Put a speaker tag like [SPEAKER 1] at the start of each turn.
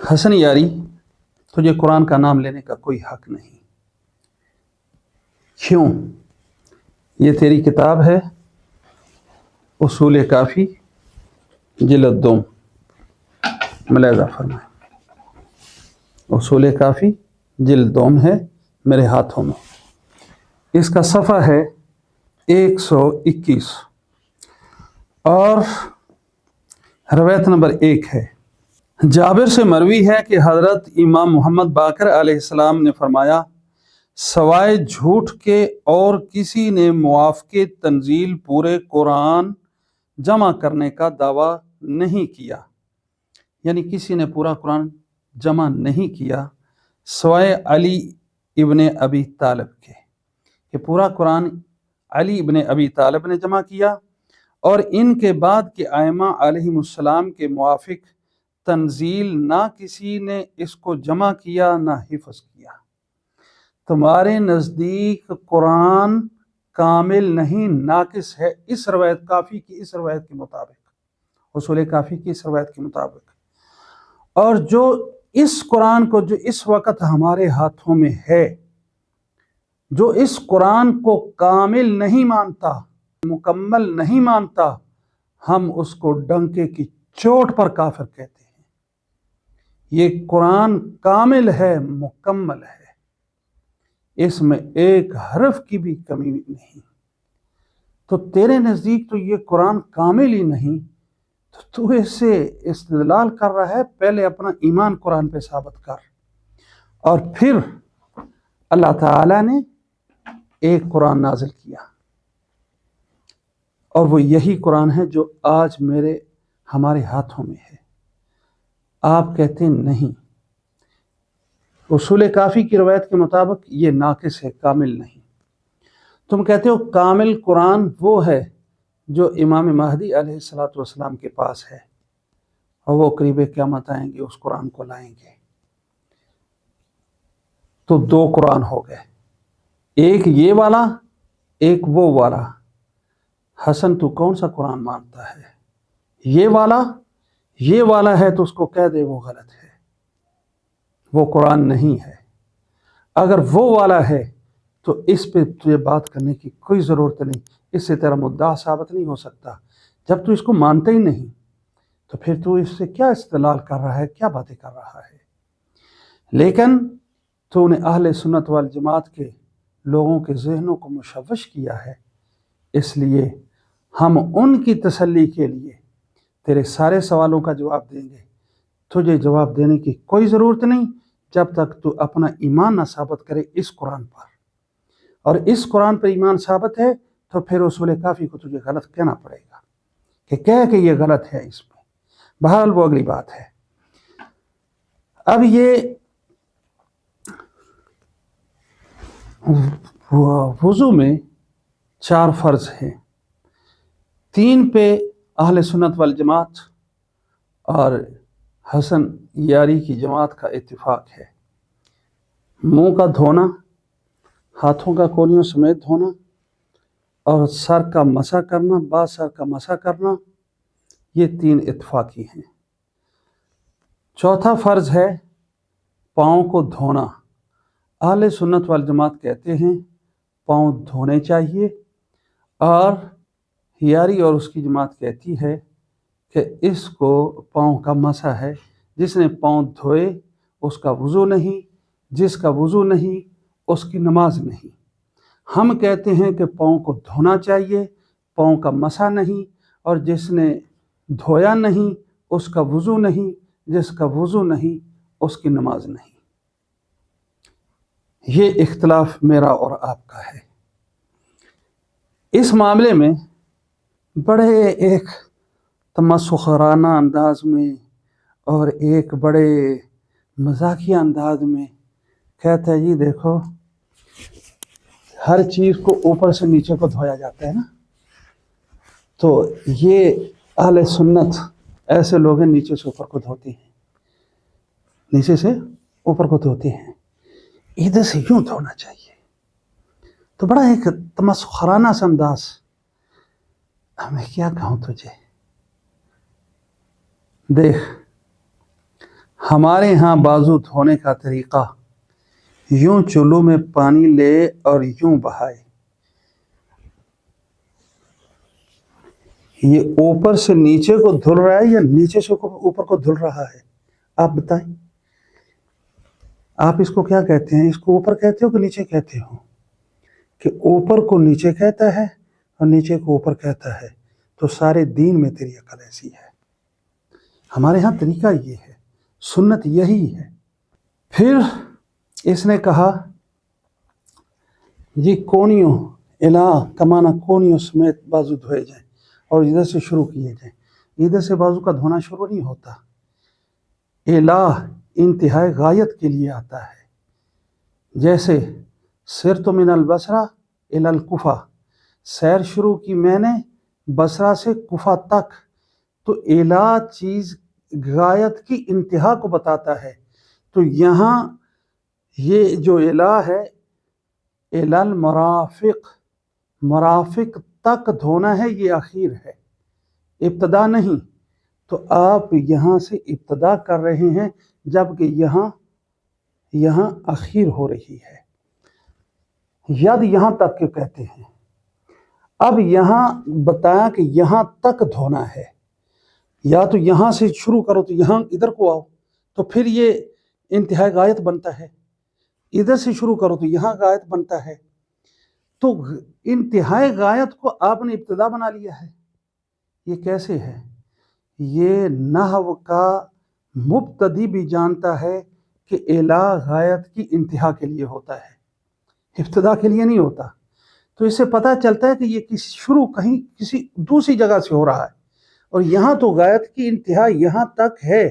[SPEAKER 1] حسن یاری، تجھے قرآن کا نام لینے کا کوئی حق نہیں۔ کیوں؟ یہ تیری کتاب ہے اصول کافی جلد دوم، ملاحظہ فرمائے، اصول کافی جلد دوم ہے میرے ہاتھوں میں۔ اس کا صفحہ ہے 121 اور روایت نمبر 1 ہے۔ جابر سے مروی ہے کہ حضرت امام محمد باقر علیہ السلام نے فرمایا، سوائے جھوٹ کے اور کسی نے موافقے تنزیل پورے قرآن جمع کرنے کا دعویٰ نہیں کیا، یعنی کسی نے پورا قرآن جمع نہیں کیا سوائے علی ابن ابی طالب کے، کہ پورا قرآن علی ابن ابی طالب نے جمع کیا اور ان کے بعد کے ائمہ علیہم السلام کے موافق تنزیل نہ کسی نے اس کو جمع کیا نہ حفظ کیا۔ تمہارے نزدیک قرآن کامل نہیں، ناقص ہے، اس روایت کافی کی اس روایت کے مطابق، اصول کافی کی اس روایت کے مطابق۔ اور جو اس قرآن کو جو اس وقت ہمارے ہاتھوں میں ہے، جو اس قرآن کو کامل نہیں مانتا، مکمل نہیں مانتا، ہم اس کو ڈنکے کی چوٹ پر کافر کہتے ہیں۔ یہ قرآن کامل ہے، مکمل ہے، اس میں ایک حرف کی بھی کمی نہیں۔ تو تیرے نزدیک تو یہ قرآن کامل ہی نہیں، تو اس سے استدلال کر رہا ہے، پہلے اپنا ایمان قرآن پہ ثابت کر، اور پھر اللہ تعالیٰ نے ایک قرآن نازل کیا، اور وہ یہی قرآن ہے جو آج ہمارے ہاتھوں میں ہے۔ آپ کہتے ہیں نہیں، اصول کافی کی روایت کے مطابق یہ ناقص ہے، کامل نہیں۔ تم کہتے ہو کامل قرآن وہ ہے جو امام مہدی علیہ السلام کے پاس ہے، اور وہ قریب قیامت آئیں گے، اس قرآن کو لائیں گے۔ تو دو قرآن ہو گئے، ایک یہ والا، ایک وہ والا۔ حسن تو کون سا قرآن مانتا ہے؟ یہ والا ہے تو اس کو کہہ دے وہ غلط ہے، وہ قرآن نہیں ہے۔ اگر وہ والا ہے تو اس پہ تجھے بات کرنے کی کوئی ضرورت نہیں، اس سے تیرا مدعا ثابت نہیں ہو سکتا۔ جب تو اس کو مانتا ہی نہیں تو پھر تو اس سے کیا استدلال کر رہا ہے، کیا باتیں کر رہا ہے؟ لیکن تو نے اہل سنت والجماعت کے لوگوں کے ذہنوں کو مشوش کیا ہے، اس لیے ہم ان کی تسلی کے لیے تیرے سارے سوالوں کا جواب دیں گے۔ تجھے جواب دینے کی کوئی ضرورت نہیں جب تک تو اپنا ایمان نہ ثابت کرے اس قرآن پر، اور اس قرآن پر ایمان ثابت ہے تو پھر اصول کافی کو تجھے غلط کہنا پڑے گا، کہ یہ غلط ہے اس میں۔ بہرحال وہ اگلی بات ہے۔ اب یہ وضو میں 4 فرض ہیں، 3 پہ اہل سنت والجماعت اور حسن یاری کی جماعت کا اتفاق ہے۔ منہ کا دھونا، ہاتھوں کا کونیوں سمیت دھونا، اور سر کا مسح کرنا، بعض سر کا مسح کرنا، یہ 3 اتفاقی ہیں۔ چوتھا فرض ہے پاؤں کو دھونا۔ اہل سنت والجماعت کہتے ہیں پاؤں دھونے چاہیے، اور یاری اور اس کی جماعت کہتی ہے کہ اس کو پاؤں کا مسح ہے، جس نے پاؤں دھوئے اس کا وضو نہیں، جس کا وضو نہیں اس کی نماز نہیں۔ ہم کہتے ہیں کہ پاؤں کو دھونا چاہیے، پاؤں کا مسح نہیں، اور جس نے دھویا نہیں اس کا وضو نہیں، جس کا وضو نہیں اس کی نماز نہیں۔ یہ اختلاف میرا اور آپ کا ہے۔ اس معاملے میں بڑے ایک تمسخرانہ انداز میں اور ایک بڑے مزاحیہ انداز میں کہتا ہے، جی دیکھو ہر چیز کو اوپر سے نیچے کو دھویا جاتا ہے نا، تو یہ اہل سنت ایسے لوگ ہیں نیچے سے اوپر کو دھوتے ہیں، نیچے سے اوپر کو دھوتے ہیں، ادھر سے یوں دھونا چاہیے۔ تو بڑا ایک تمسخرانہ سا انداز، میں کیا کہوں تجھے۔ دیکھ، ہمارے ہاں بازو دھونے کا طریقہ یوں چولو میں پانی لے اور یوں بہائے. یہ اوپر سے نیچے کو دھل رہا ہے یا نیچے سے اوپر کو دھل رہا ہے؟ آپ بتائیں. آپ اس کو کیا کہتے ہیں؟ اس کو اوپر کہتے ہو کہ نیچے کہتے ہو؟ کہ اوپر کو نیچے کہتا ہے اور نیچے کو اوپر کہتا ہے. تو سارے دین میں تیری عقل ایسی ہے. ہمارے ہاں طریقہ یہ ہے، سنت یہی ہے. پھر اس نے کہا جی کونیوں الہ کمانا کونیوں سمیت بازو دھوئے جائیں اور ادھر سے شروع کیے جائیں. ادھر سے بازو کا دھونا شروع نہیں ہوتا. الہ انتہائی غایت کے لیے آتا ہے. جیسے سرت من البصرہ الی الکوفہ، سیر شروع کی میں نے بصرہ سے کوفہ تک. تو الہ چیز غایت کی انتہا کو بتاتا ہے. تو یہاں یہ جو الہ ہے الی المرافق، مرافق تک دھونا ہے، یہ اخیر ہے، ابتدا نہیں. تو آپ یہاں سے ابتدا کر رہے ہیں جبکہ یہاں اخیر ہو رہی ہے. ید یہاں تک کے کہتے ہیں. اب یہاں بتایا کہ یہاں تک دھونا ہے. یا تو یہاں سے شروع کرو تو یہاں ادھر کو آؤ تو پھر یہ انتہائی غایت بنتا ہے. ادھر سے شروع کرو تو یہاں غایت بنتا ہے. تو انتہائی غایت کو آپ نے ابتدا بنا لیا ہے. یہ کیسے ہے؟ یہ نحو کا مبتدی بھی جانتا ہے کہ الہ غایت کی انتہا کے لیے ہوتا ہے، ابتدا کے لیے نہیں ہوتا. تو اس سے پتہ چلتا ہے کہ یہ شروع کہیں کسی دوسری جگہ سے ہو رہا ہے، اور یہاں تو غایت کی انتہا یہاں تک ہے.